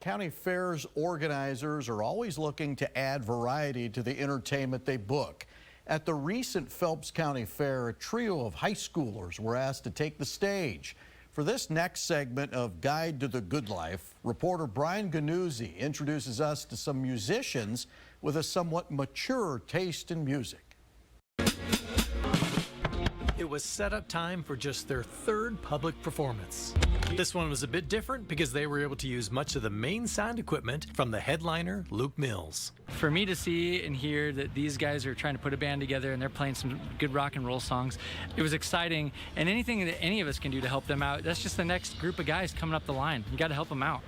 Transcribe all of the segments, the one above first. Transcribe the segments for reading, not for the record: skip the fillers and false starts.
County Fair's organizers are always looking to add variety to the entertainment they book. At the recent Phelps County Fair, a trio of high schoolers were asked to take the stage. For this next segment of Guide to the Good Life, reporter Brian Gnuse introduces us to some musicians with a somewhat mature taste in music. It was setup time for just their third public performance. This one was a bit different because they were able to use much of the main sound equipment from the headliner, Luke Mills. For me to see and hear that these guys are trying to put a band together and they're playing some good rock and roll songs, it was exciting. And anything that any of us can do to help them out, that's just the next group of guys coming up the line. You got to help them out.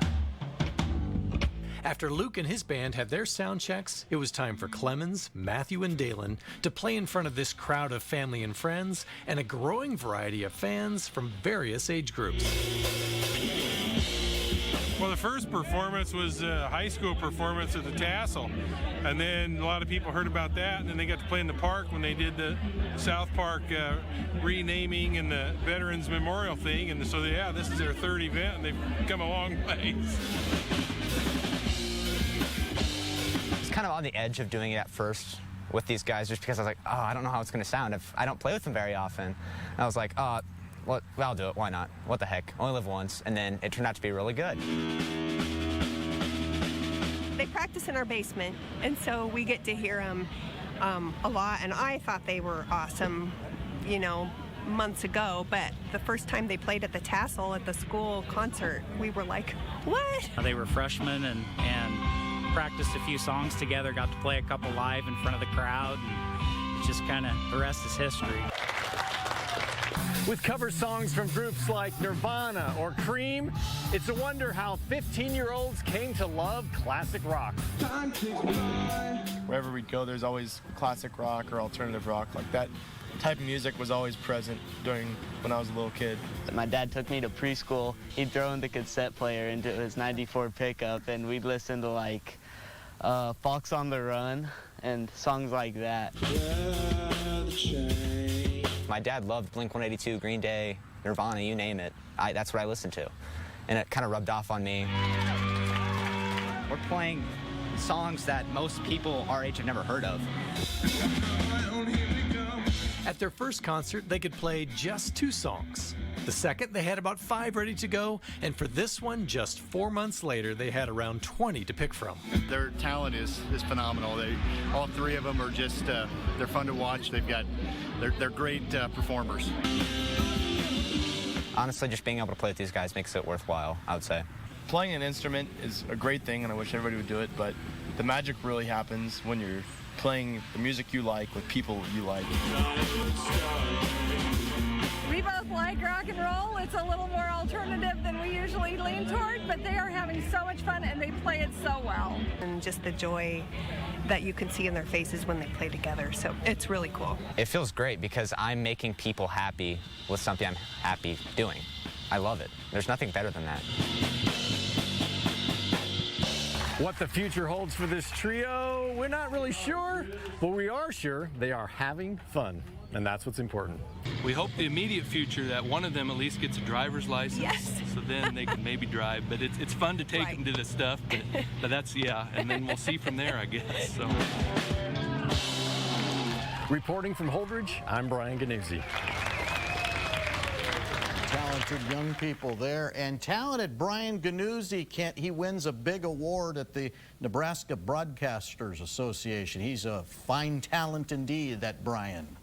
After Luke and his band had their sound checks, it was time for Clemens, Matthew, and Dalen to play in front of this crowd of family and friends and a growing variety of fans from various age groups. Well, the first performance was a high school performance at the Tassel, and then a lot of people heard about that, and then they got to play in the park when they did the South Park renaming and the Veterans Memorial thing, and so yeah, this is their third event, and they've come a long ways. Kind of on the edge of doing it at first with these guys just because I was like, oh, I don't know how it's going to sound if I don't play with them very often. And I was like, well, I'll do it. Why not? What the heck? Only live once. And then it turned out to be really good. They practice in our basement, and so we get to hear them a lot, and I thought they were awesome, you know, months ago, but the first time they played at the Tassel at the school concert, we were like, what? They were freshmen and practiced a few songs together, got to play a couple live in front of the crowd, and it's just kind of, the rest is history. With cover songs from groups like Nirvana or Cream, it's a wonder how 15-year-olds came to love classic rock. Wherever we'd go, there's always classic rock or alternative rock. Like that type of music was always present when I was a little kid. My dad took me to preschool. He'd throw in the cassette player into his '94 pickup, and we'd listen to like Fox on the Run and songs like that. My dad loved Blink-182, Green Day, Nirvana, you name it. That's what I listened to. And it kind of rubbed off on me. We're playing songs that most people our age have never heard of. At their first concert, they could play just 2 songs. The second, they had about 5 ready to go, and for this one, just 4 months later, they had around 20 to pick from. Their talent is phenomenal. All 3 of them are just, they're fun to watch. They're great performers. Honestly, just being able to play with these guys makes it worthwhile, I would say. Playing an instrument is a great thing, and I wish everybody would do it, but the magic really happens when you're playing the music you like with people you like. We both like rock and roll. It's a little more alternative than we usually lean toward, but they are having so much fun and they play it so well. And just the joy that you can see in their faces when they play together, so it's really cool. It feels great because I'm making people happy with something I'm happy doing. I love it. There's nothing better than that. What the future holds for this trio, we're not really sure, but we are sure they are having fun, and that's what's important. We hope the immediate future that one of them at least gets a driver's license. Yes. So then they can maybe drive, but it's fun to take them to this stuff, but that's, yeah, and then we'll see from there, I guess. So. Reporting from Holdrege, I'm Brian Gnuse. Talented young people there, and talented Brian Gnuse, he wins a big award at the Nebraska Broadcasters Association. He's a fine talent indeed, that Brian.